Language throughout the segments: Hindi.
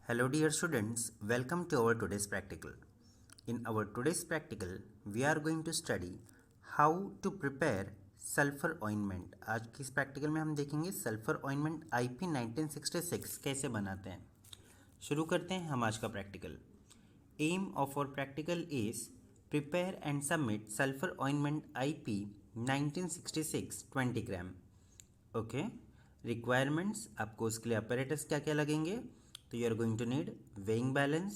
Hello dear students, welcome to our today's practical. In our today's practical, we are going to study how to prepare sulfur ointment. आज की इस प्रैक्टिकल में हम देखेंगे सल्फर ऑइंटमेंट IP 1966 कैसे बनाते हैं. शुरू करते हैं हम आज का practical. Aim of our practical is prepare and submit sulphur ointment IP 1966 20 gram. Okay, requirements आपको उसके लिए अपैरेटस क्या क्या लगेंगे. तो you are going to need weighing balance,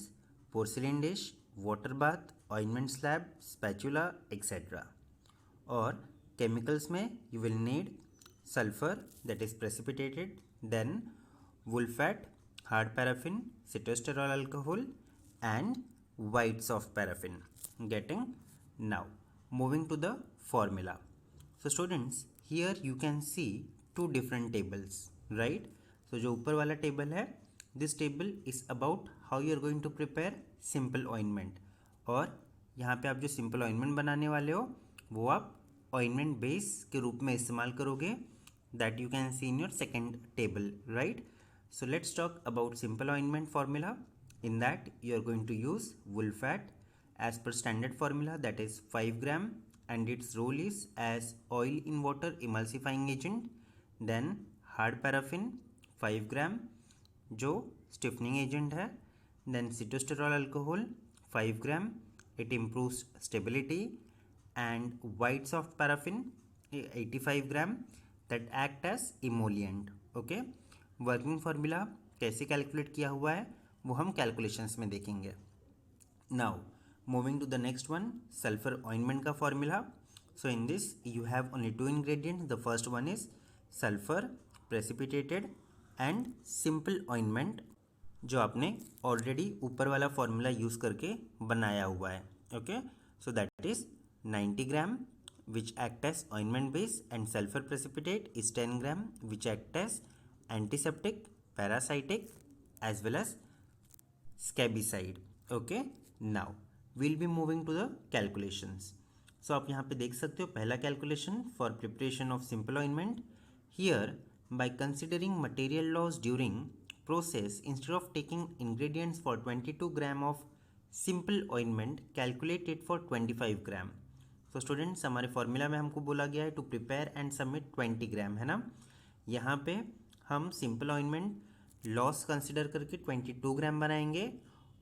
porcelain dish, water bath, ointment slab, spatula etcetera. और केमिकल्स में you will need sulphur that is precipitated, then wool fat, hard paraffin, cetostearyl alcohol and whites of paraffin. Getting? Now moving to the formula. So students, here you can see two different tables, right? So जो ऊपर वाला टेबल है, this table is about how you are going to prepare simple ointment. और यहाँ पे आप जो simple ointment बनाने वाले हो वो आप ointment base के रूप में इस्तेमाल करोगे, that you can see in your second table, right? So let's talk about simple ointment formula. In that you are going to use Wulfat as per standard formula, that is 5 gram, and its role is as oil in water emulsifying agent. Then hard paraffin 5 gram जो stiffening agent है. Then sitosterol alcohol 5 gram, it improves stability. And whites of paraffin 85 gram that act as emollient. Okay, working formula कैसे कैलकुलेट किया हुआ है वो हम कैलकुलेशंस में देखेंगे. Now moving to the next one, sulphur ointment का formula. So in this you have only two ingredients. The first one is sulphur precipitated and simple ointment जो आपने ऑलरेडी ऊपर वाला फॉर्मूला यूज करके बनाया हुआ है. Okay, so that is 90 gram which act as ointment base, and sulphur precipitate is 10 gram which act as antiseptic, parasitic as well as scabicide. Okay, now we'll be moving to the calculations. So आप यहाँ पे देख सकते हो पहला calculation for preparation of simple ointment. Here, by considering material loss during process, instead of taking ingredients for 22 gram of simple ointment, calculate it for 25 gram. So students, हमारे फॉर्मूला में हमको बोला गया है to prepare and submit 20 gram, है ना. यहाँ पे हम simple ointment लॉस कंसिडर करके 22 ग्राम बनाएंगे,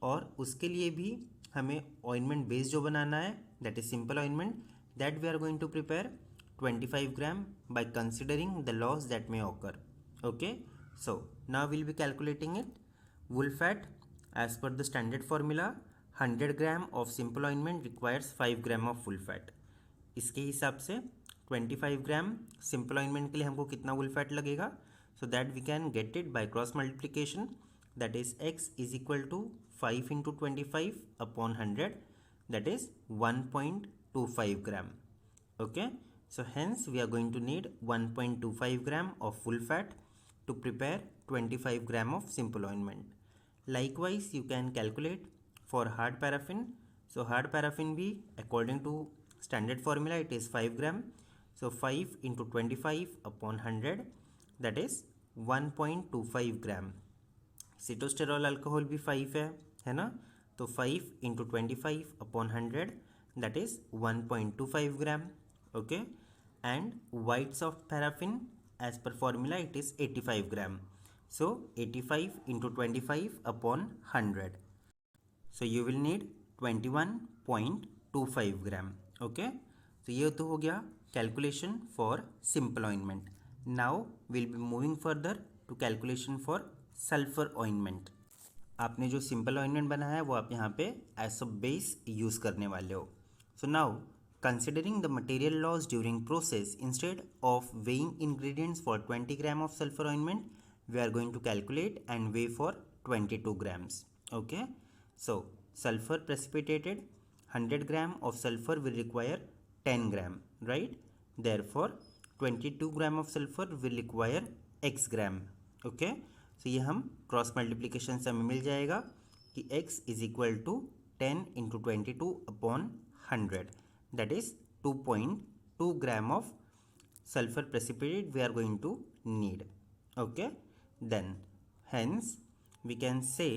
और उसके लिए भी हमें ऑइंटमेंट बेस जो बनाना है that is simple ointment, that we are going to prepare 25 gram by considering the loss that may occur. Okay, so now will be calculating it. Wool fat as per the standard formula 100 gram of simple ointment requires 5 gram of wool fat. इसके हिसाब से 25 ग्राम सिंपल ऑइंटमेंट के लिए हमको कितना वुल्फैट लगेगा. So that we can get it by cross multiplication, that is x is equal to 5 into 25 upon 100, that is 1.25 gram. Okay, so hence we are going to need 1.25 gram of full fat to prepare 25 gram of simple ointment. Likewise you can calculate for hard paraffin. So hard paraffin भी according to standard formula it is 5 gram, so 5 into 25 upon 100, that is 1.25 gram. Sitosterol alcohol भी 5 है ना, तो 5 into 25 upon 100 that is 1.25 gram. Okay, and weights of paraffin as per formula it is 85 gram, so 85 into 25 upon 100, so you will need 21.25 gram. Okay, तो ये तो हो गया calculation for simple ointment. Now we'll be moving further to calculation for sulfur ointment. आपने जो simple ointment बनाया है वो आप यहाँ पे as a base use करने वाले हो. So now considering the material loss during process, instead of weighing ingredients for 20 gram of sulfur ointment, we are going to calculate and weigh for 22 grams. Okay, so sulfur precipitated 100 gram of sulfur will require 10 gram, right? Therefore 22 gram of sulphur will require x gram. Okay, so ये हम क्रॉस मल्टीप्लीकेशन से हमें मिल जाएगा कि x is equal to 10 into 22 upon 100, that is 2.2 gram of sulphur precipitate we are going to need. Okay, then hence we can say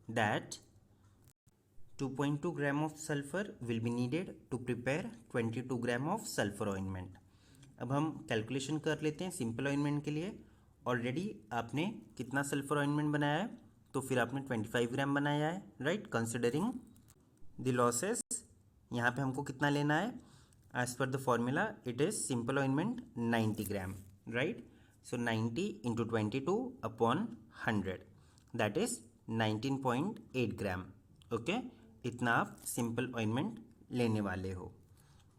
that 2.2 gram of sulfur will be needed to prepare 22 gram of sulfur ointment. अब हम कैलकुलेशन कर लेते हैं सिंपल ऑइंटमेंट के लिए. ऑलरेडी आपने कितना सल्फर ऑइंटमेंट बनाया है, तो फिर आपने 25 ग्राम बनाया है, राइट. कंसिडरिंग द लॉसेस यहाँ पे हमको कितना लेना है, as per the formula it is simple ointment 90 gram, right. So 90 into 22 upon 100 that is 19.8 gram. Okay, इतना आप सिंपल ऑइंटमेंट लेने वाले हो.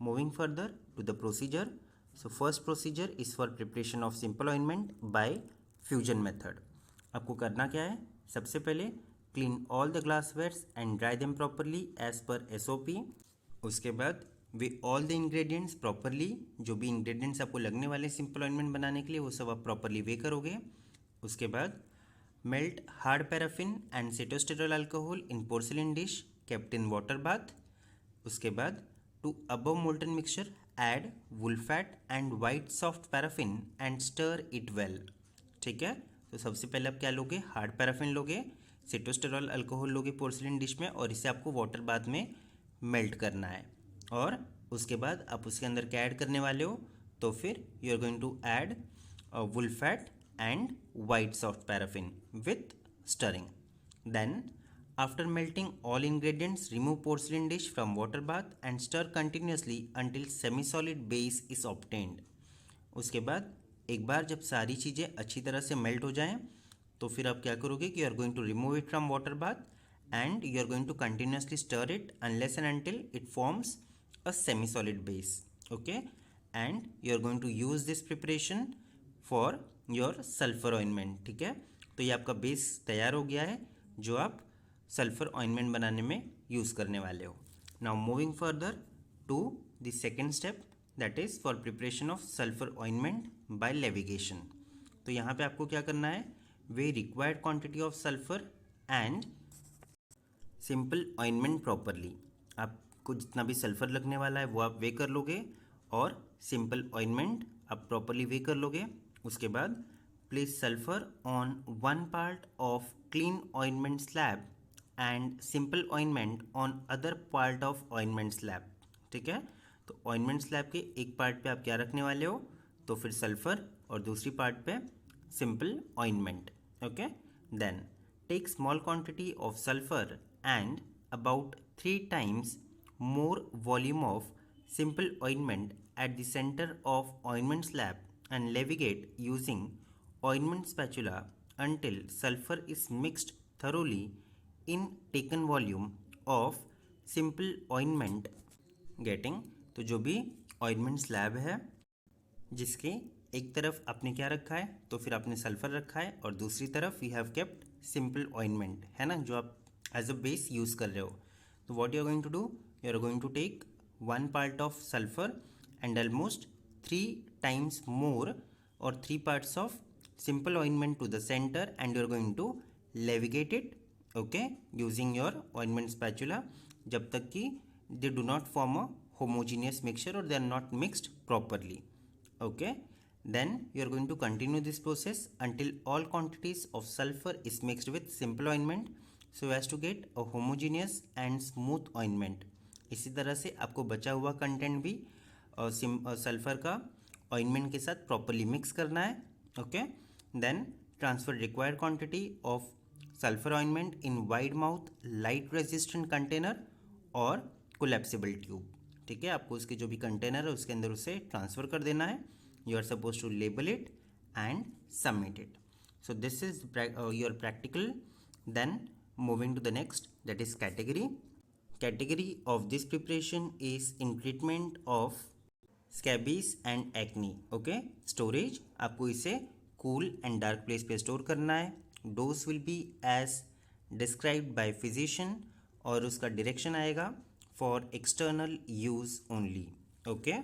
Moving further to the procedure. So first procedure is for preparation of simple ointment by fusion method. आपको करना क्या है, सबसे पहले clean all the glasswares and dry them properly as per SOP. उसके बाद weigh all the ingredients properly, जो भी इंग्रेडिएंट्स आपको लगने वाले सिंपल ऑइंटमेंट बनाने के लिए वो सब आप प्रॉपरली वे करोगे. उसके बाद melt hard paraffin and cetostearyl alcohol in porcelain dish kept in water bath. उसके बाद to above molten mixture add wool fat and white soft paraffin and stir it well. ठीक है, तो सबसे पहले आप क्या लोगे, हार्ड पैराफिन लोगे, सेटोस्टेरोल अल्कोहल लोगे पोर्सिलिन डिश में, और इसे आपको वाटर बाथ में मेल्ट करना है. और उसके बाद आप उसके अंदर क्या ऐड करने वाले हो, तो फिर you are going to add wool fat and white soft paraffin with stirring. Then after melting all ingredients, remove porcelain dish from water bath and stir continuously until semi-solid base is obtained. उसके बाद एक बार जब सारी चीज़ें अच्छी तरह से मेल्ट हो जाएं, तो फिर आप क्या करोगे कि you are going to remove it from water bath and you are going to continuously stir it unless and until it forms a semi solid base. Okay, and you are going to use this preparation for your sulphur ointment. ठीक है, तो ये आपका बेस तैयार हो गया है जो आप सल्फर ऑइंटमेंट बनाने में यूज़ करने वाले हो. Now moving further to the second step, that is for preparation of sulphur ointment by levigation. तो यहाँ पे आपको क्या करना है, weigh required quantity of sulphur and simple ointment properly. आपको जितना भी सल्फर लगने वाला है वो आप वे कर लोगे, और सिंपल ऑइंटमेंट आप प्रॉपरली वे कर लोगे. उसके बाद place sulphur on one part of clean ointment slab and simple ointment on other part of ointment slab. ठीक है, तो ऑइंटमेंट स्लैब के एक पार्ट पे आप क्या रखने वाले हो, तो फिर सल्फर, और दूसरी पार्ट पे simple ointment. Okay, then take small quantity of sulphur and about 3 times more volume of simple ointment at the center of ointment slab and leviate using ointment spatula until sulfur is mixed thoroughly in taken volume of simple ointment. Getting, तो जो भी ऑइंटमेंट स्लैब है जिसके एक तरफ आपने क्या रखा है, तो फिर आपने सल्फर रखा है, और दूसरी तरफ you have kept simple ointment, है ना, जो आप एज अ बेस यूज़ कर रहे हो. तो what you are going to do, you are going to take one part of sulphur and almost 3 times more or 3 parts of simple ointment to the center, and you are going to leviate it, okay, using your ointment spatula, जब तक कि they do not form a homogeneous mixture or they are not mixed properly. Okay, then you are going to continue this process until all quantities of sulfur is mixed with simple ointment so as to get a homogeneous and smooth ointment. इसी तरह से आपको बचा हुआ कंटेंट भी सल्फर का ऑइंटमेंट के साथ प्रॉपरली मिक्स करना है. Okay, then transfer required quantity of sulphur ointment in wide mouth light resistant container और कोलैप्सिबल ट्यूब. ठीक है, आपको उसके जो भी कंटेनर है उसके अंदर उसे ट्रांसफ़र कर देना है. You are suppose to label it and submit it. So this is your practical. Then moving to the next, that is category. Category of this preparation is in treatment of scabies and acne. Okay, storage, आपको इसे cool and dark place पे store करना है. Dose will be as described by physician, और उसका direction आएगा for external use only. Okay,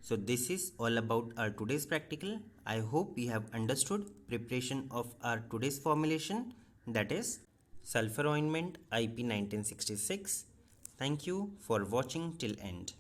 so this is all about our today's practical. I hope you have understood preparation of our today's formulation, that is sulfur ointment IP 1966. Thank you for watching till end.